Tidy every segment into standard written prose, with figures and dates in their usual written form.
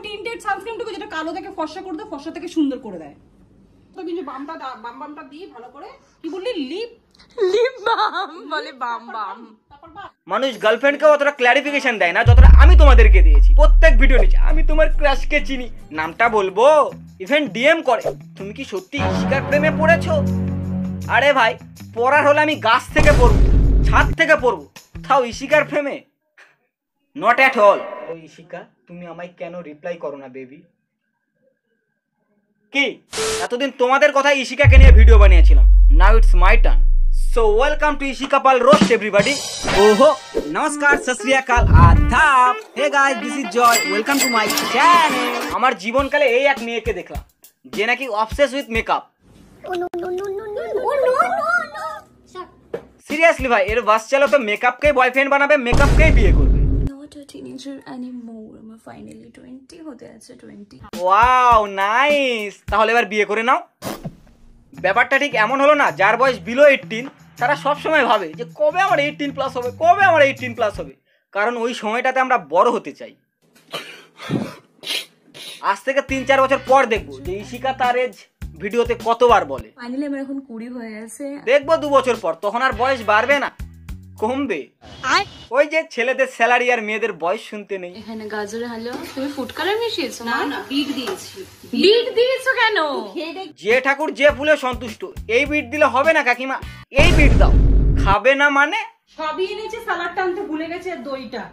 Tinted সানস্ক্রিনটুকু যেটা কালো থেকে ফর্সা করে দেয়, ফর্সা থেকে সুন্দর করে দেয়। তো কিন্তু বামটা দিয়ে ভালো করে কি বললি লিপ বাম বলে বাম। মানুষ গার্লফ্রেন্ডকে অতটা ক্ল্যারিফিকেশন দেয় না যতটা আমি তোমাদেরকে দিয়েছি। প্রত্যেক ভিডিও নিচে আমি তোমার ক্রাশকে চিনি, নামটা বলবো, ইভেন ডিএম করে তুমি কি সত্যি ইশিকার প্রেমে পড়েছো? আরে ভাই, পড়ার হলে আমি গাছ থেকে পড়বো, ছাদ থেকে পড়বো, তাও ইশিকার প্রেমে নট অ্যাট অল। ও ইশিকা, তুমি আমায় কেন রিপ্লাই করো না বেবি? কি এতদিন তোমাদের কথা ইশিকাকে নিয়ে ভিডিও বানিয়েছিলাম, now it's my turn. So welcome to Ishika Pal Roast everybody. Oh namaskar, sat shri akal, adab. Hey guys, this is Joy. Welcome to my channel. আমার জীবনকালে এই এক মেয়েকে দেখলাম যে নাকি অবসেস উইথ মেকআপ। সিরিয়াসলি ভাই, এর বাস চলো তো মেকআপকেই বয়ফ্রেন্ড বানাবে, মেকআপকেই বিয়ে করবে। Not a teenager anymore. I'm finally 20 হতে আছে 20. ওয়াও নাইস, তাহলে এবার বিয়ে করে নাও। ব্যাপারটা ঠিক এমন হলো না, যার বয়স বিলো 18 তারা সবসময় ভাবে যে কবে আমার 18 প্লাস হবে, কবে আমার 18 প্লাস হবে, কারণ ওই সময়টাতে আমরা বড় হতে চাই। আজ থেকে 3-4 বছর পর দেখবো যে ইশিকা তার এজ ভিডিওতে কতবার বলে। ফাইনালি আমার এখন 20 হয়ে আছে। দেখবো 2 বছর পর, তখন আর বয়স বাড়বে না, কমবে। ওই যে ছেলেদের স্যালারি আর মেয়েদের বয়স শুনতে নেই। এখানে গাজরে হালুয়া, তুমি ফুড কালার মিশিয়েছো? না বিট দিয়েছি। বিট দিয়েছো কেন? যে ঠাকুর যে ফুলে সন্তুষ্ট, এই বিট দিলে হবে না কাকিমা, এই বিট দাও। খাবে না মানে? সবই এনেছে, সালাডটা আনতে ভুলে গেছে, দইটা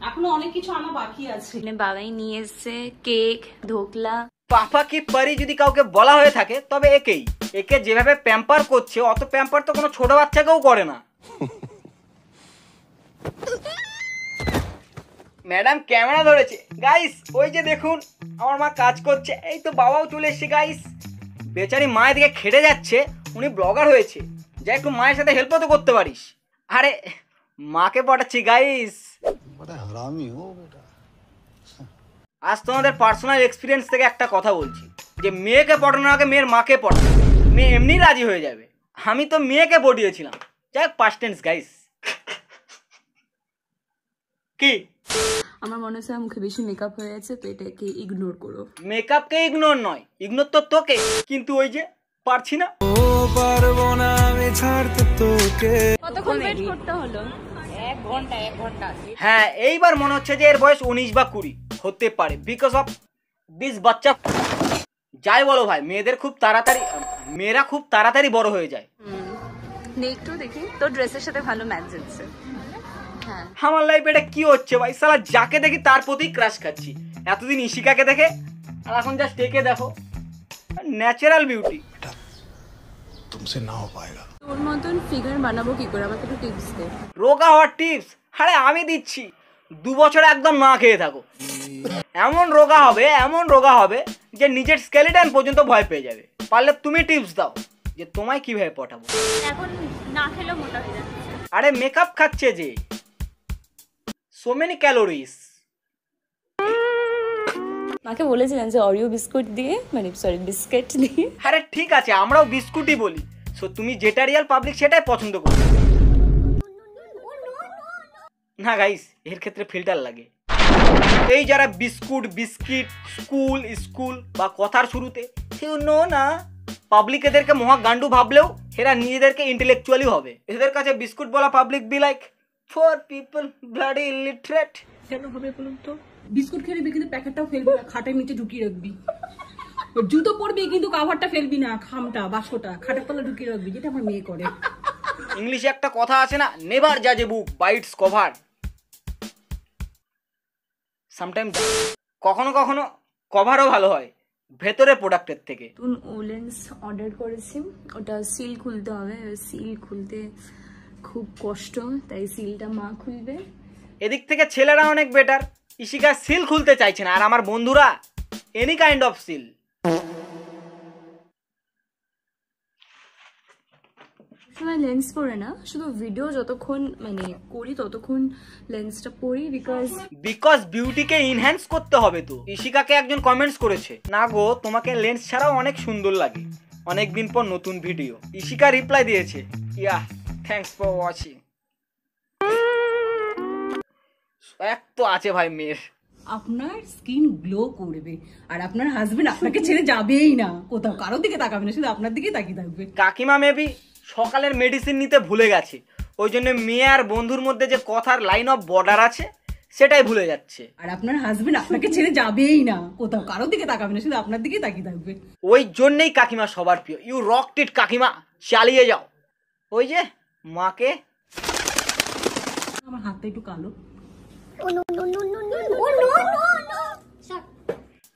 এখনো অনেক কিছু আনা বাকি আছে। বাবাই নিয়ে এসেছে কেক, ধোকলা। পাপা কি পারি যদি কাউকে বলা হয়ে থাকে তবে একেই। একে যেভাবে প্যাম্পার করছে, অত প্যাম্পার তো কোনো ছোট বাচ্চাকেও করে না। ম্যাডাম ক্যামেরা ধরেছে গাইস, ওই যে দেখুন আমার মা কাজ করছে, এই তো বাবাও চলে এসছে গাইস। বেচারি মায়ের দিকে খেটে যাচ্ছে, উনি ব্লগার হয়েছে, যা একটু মায়ের সাথে হেল্পও তো করতে পারিস। আরে মাকে পটাচ্ছি গাইস। আজ তোমাদের পার্সোনাল এক্সপিরিয়েন্স থেকে একটা কথা বলছি, যে মেয়েকে পটানোর আগে মেয়ের মাকে পটানো, মেয়ে এমনি রাজি হয়ে যাবে। আমি তো মেয়েকে পটিয়েছিলাম, যাই হোক পাস্ট টেন্স গাইস। কি আমার মনে হচ্ছে মুখে বেশি মেকআপ হয়ে আছে, তো এটাকে ইগনোর করো। মেকআপকে ইগনোর নয়, ইগনোর তো তোকে, কিন্তু ওই যে পারছি না। পারবো না আমি ছাড়তে তোকে। কতক্ষণ ওয়েট করতে হলো? 1 ঘন্টা। হ্যাঁ, এইবার মনে হচ্ছে যে এর বয়স 19 বা 20 হতে পারে, বিকজ অফ দিস বাচ্চা। যাই বলো ভাই, মেয়েরা খুব তাড়াতাড়ি বড় হয়ে যায়। একটু দেখি তোর ড্রেসের সাথে ভালো ম্যাচ যাচ্ছে। হ্যাঁ, আমার লাইফ এটা কি হচ্ছে ভাই, সালা যাকে দেখি তার প্রতি ক্রাশ খাচ্ছি। এতদিন ইশিকাকে দেখে, আর এখন জাস্ট একে দেখো, ন্যাচারাল বিউটি। तुमसे ना हो पाएगा। তোর মতন ফিগার বানাবো কি করে, আমাকে একটু টিপস দে। রোগা হওয়ার টিপস? আরে আমি দিচ্ছি, 2 বছর একদম না খেয়ে থাকো, এমন রোগা হবে যে নিজের স্কেলিটন পর্যন্ত ভয় পেয়ে যাবে। পারলে তুমি টিপস দাও যে তোমায় কিভাবে পটাবো। এখন না খেলেও মোটা হয়ে যাচ্ছে। আরে মেকআপ খাচ্ছে যে, সো মেনি ক্যালোরিজ। মাকে বলেছিলেন যে অরিও বিস্কুট দিয়ে, বিস্কিট দিয়ে। আরে ঠিক আছে, আমরাও বিস্কুটই বলি। সো তুমি যেটা রিয়াল পাবলিক সেটাই পছন্দ করো না গাইস, এর ক্ষেত্রে ফিল্টার লাগে। এই যারা বিস্কিট স্কুল বা কথার শুরুতে না পাবলিক এদেরকে মহা গান্ডু ভাবলেও এরা নিজেদেরকে ইন্টেলেকচুয়ালি হবে। এদের কাছে বিস্কুট বলা public be like for people bloody illiterate. কেন হবে বলুন তো? বিস্কুট খেলবি কিন্তু প্যাকেটটাও ফেলবি না, খাটের নিচে ঢুকিয়ে রাখবি। জুতো পরবি কিন্তু কাভারটা ফেলবি না, খামটা বাক্সটা খাটের তলা ঢুকিয়ে রাখবি, যেটা আমার মেয়ে করে। ইংলিশে একটা কথা আছে না, নেভার জাজ a book by its cover. Sometimes কখনো কভারও ভালো হয় ভেতরে প্রোডাক্টের থেকে। নতুন ওলেন্স অর্ডার করেছি, ওটা সিল খুলতে হবে। সিল খুলতে খুব কষ্ট, তাই সিলটা মা খুলবে। এদিক থেকে ছেলেরা অনেক বেটার, ইশিকা সিল খুলতে চাইছে না, আর আমার বন্ধুরা এনি কাইন্ড অফ সিল। সময় লেন্স পরে না, শুধু ভিডিও যতক্ষণ করি ততক্ষণ লেন্সটা পরি, বিকজ বিউটিকে ইনহ্যান্স করতে হবে। তো ইশিকাকে একজন কমেন্টস করেছে, না গো তোমাকে লেন্স ছাড়াও অনেক সুন্দর লাগে, অনেকদিন পর নতুন ভিডিও। ইশিকা রিপ্লাই দিয়েছে, ইয়া থ্যাঙ্কস ফর ওয়াচিং। এক তো আছে ভাই মেয়ের। আপনার স্কিন গ্লো করবে, আর আপনার হাজবেন্ড আপনাকে ছেড়ে যাবেই না কোথাও, কারোর দিকে তাকাবে না, শুধু আপনার দিকেই তাকিয়ে থাকবে। কাকিমা মেবি সকালের মেডিসিন নিতে ভুলে গেছে, ওই জন্য মেয়ে আর বন্ধুর মধ্যে যে কথার লাইন অফ বর্ডার আছে সেটাই ভুলে যাচ্ছে। আর আপনার হাজবেন্ড আপনাকে ছেড়ে যাবেই না কোথাও, কারোর দিকে তাকাবে না, শুধু আপনার দিকেই তাকিয়ে থাকবে। ওই জন্যই কাকিমা সবার প্রিয়। ইউ রকড ইট কাকিমা, চালিয়ে যাও। ওই যে মাকে, আমার হাতটা একটু কালো।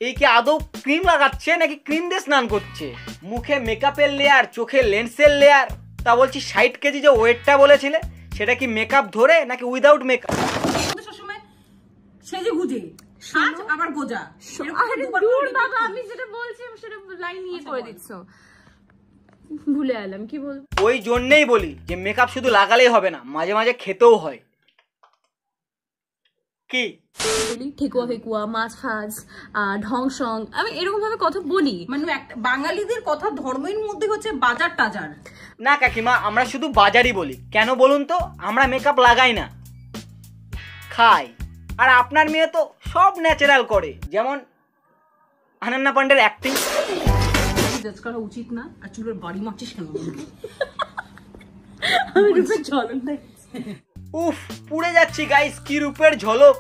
এই কি আদৌ ক্রিম লাগাচ্ছে নাকি ক্রিম দিয়ে স্নান করছে? মুখে মেকআপের লেয়ার, চোখে লেন্সের লেয়ার, তা বলছি 60 কেজি যে ওয়েটটা বলেছিলে সেটা কি মেকআপ ধরে নাকি উইদাউট মেকআপ? সবসময় সেজে গুজে আজ আবার গোজা। আরে দূর বাবা, আমি যেটা বলছি সেটা লাইন নিয়ে করে দিচ্ছ, ভুলে এলাম কি বলবো। ওই জন্যই বলি যে মেকআপ শুধু লাগালেই হবে না, মাঝে মাঝে খেতেও হয়। কি বলি ঠেকুয়া ফেকুয়া, মাছ ফাজ, ঢং সং, আমি এরকম ভাবে কথা বলি। মানে একটা বাঙালিদের কথা ধর্মের মধ্যে হচ্ছে বাজার টাজার। না কাকিমা, আমরা শুধু বাজারই বলি। কেন বলুন তো? আমরা মেকআপ লাগাই না, খাই। আর আপনার মেয়ে তো সব ন্যাচারাল করে, যেমন অনন্যা পান্ডের অ্যাক্টিং। জাজ করা উচিত না। আর চুলের বাড়ি মারছিস কেন? আমি রূপের ঝলক দেখ। উফ, পুড়ে যাচ্ছি গাইস, কি রূপের ঝলক।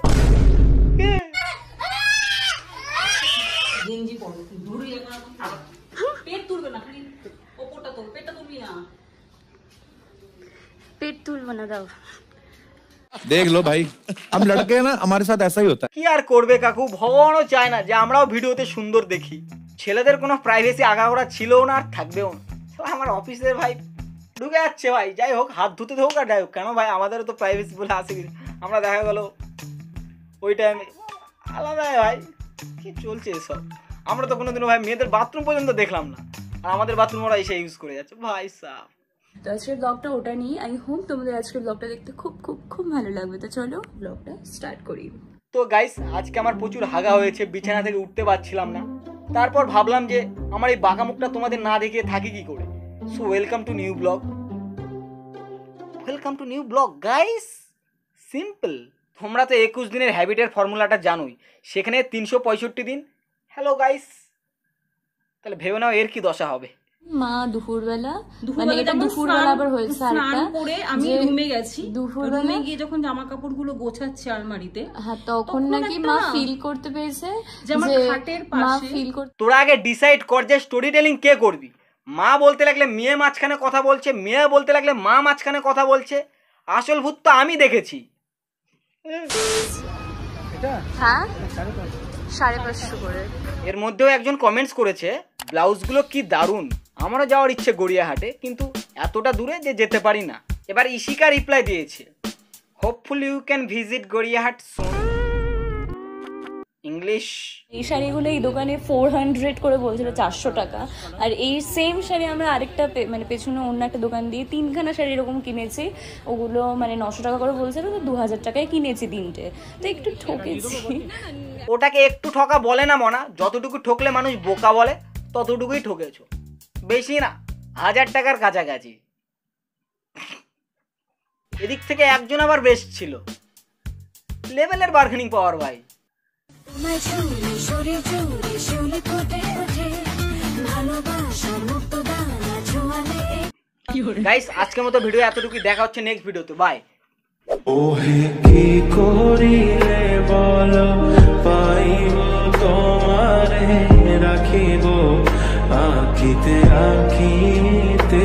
গেঞ্জি পরো, ধরে পেট তুলবে না, খালি ওপরটা তোল, পেটটা তুলবি না। পেট তুলবো না, দাও। देख लो भाई, हम लड़के हैं ना, हमारे साथ ऐसा ही होता है। কি আর করবে কাকু, ভগবানও চায় না যে আমরাও ভিডিওতে সুন্দর দেখি। ছেলেদের কোনো প্রাইভেসি আগাগোড়া ছিলও না আর থাকবেও না। আমার অফিসের ভাই ঢুকে যাচ্ছে ভাই, যাই হোক হাত ধুতে হোক আর যাই হোক, কেন ভাই আমাদেরও তো প্রাইভেসি বলে আসে। আমরা দেখা গেল ওই টাইমে আলাদা ভাই, কি চলছে এসব। আমরা তো কোনোদিনও ভাই মেয়েদের বাথরুম পর্যন্ত দেখলাম না, আর আমাদের বাথরুম ওরা এসে ইউজ করে যাচ্ছে ভাই সাহ। তো আজকের ব্লগটা ওটা নিয়ে, আই হোপ তোমাদের আজকের ব্লগটা দেখতে খুব খুব খুব ভালো লাগবে। তো চলো ব্লগটা স্টার্ট করি। তো গাইস, আজকে আমার প্রচুর হাগা হয়েছে, বিছানা থেকে উঠতে পারছিলাম না। তারপর ভাবলাম যে আমার এই বাঁকা মুখটা তোমাদের না দেখিয়ে থাকি কি করে। So welcome to new blog, welcome to new blog guys. Simple, তোমরা তো 21 দিনের হ্যাবিটের ফর্মুলাটা জানোই, সেখানে 365 দিন। হ্যালো গাইস, তাহলে ভেবে নাও এর কি দশা হবে। মা দুপুরবেলা, মানে এটা দুপুরবেলা আবার হয়েছে আরেকটা, পরে আমি রুমে গেছি, দুপুরবেলা রুমে গিয়ে যখন জামা কাপড়গুলো গোছাচ্ছে আলমারিতে, হ্যাঁ তখন নাকি মা ফিল করতে পেরেছে যে আমার খাটের মা পাশে ফিল করতে। তোরা আগে ডিসাইড কর যে স্টোরি টেলিং কে করবি। মা বলতে লাগলে মেয়ে মাঝখানে কথা বলছে, মেয়ে বলতে লাগলে মা মাঝখানে কথা বলছে। আসল ভূত তো আমি দেখেছি। হ্যাঁ 550 করে। এর মধ্যেও একজন কমেন্টস করেছে, ব্লাউজগুলো কি দারুণ, আমারও যাওয়ার ইচ্ছে গড়িয়াহাটে, কিন্তু এতটা দূরে যে যেতে পারি না। এবার ইশিকা রিপ্লাই দিয়েছে, hopefully you can visit Gariahat soon. English. এই শাড়িগুলো এই দোকানে 400 করে বলছিল, 400 টাকা। আর এই সেম শাড়ি আমরা আরেকটা মানে পেছনে অন্য একটা দোকান দিয়ে 3খানা শাড়ি এরকম কিনেছি, ওগুলো মানে 900 টাকা করে বলছিল, তো 2000 টাকায় কিনেছি 3টে। তো একটু ঠকেছি। ওটাকে একটু ঠকা বলে না মনা, যতটুকু ঠকলে মানুষ বোকা বলে ততটুকুই ঠকেছো, বেশি না, 1000 টাকার কাছাকাছি। এদিক থেকে একজন আবার বেস্ট ছিল, লেভেলের বার্গেনিং পাওয়ার ভাই। গাইস, আজকের মতো ভিডিও এতটুকুই, দেখা হচ্ছে নেক্সট ভিডিওতে, বাই। ওহে কি করিলে বলো, পাইব তোমারে রাখিব আঁকিতে আঁকিতে।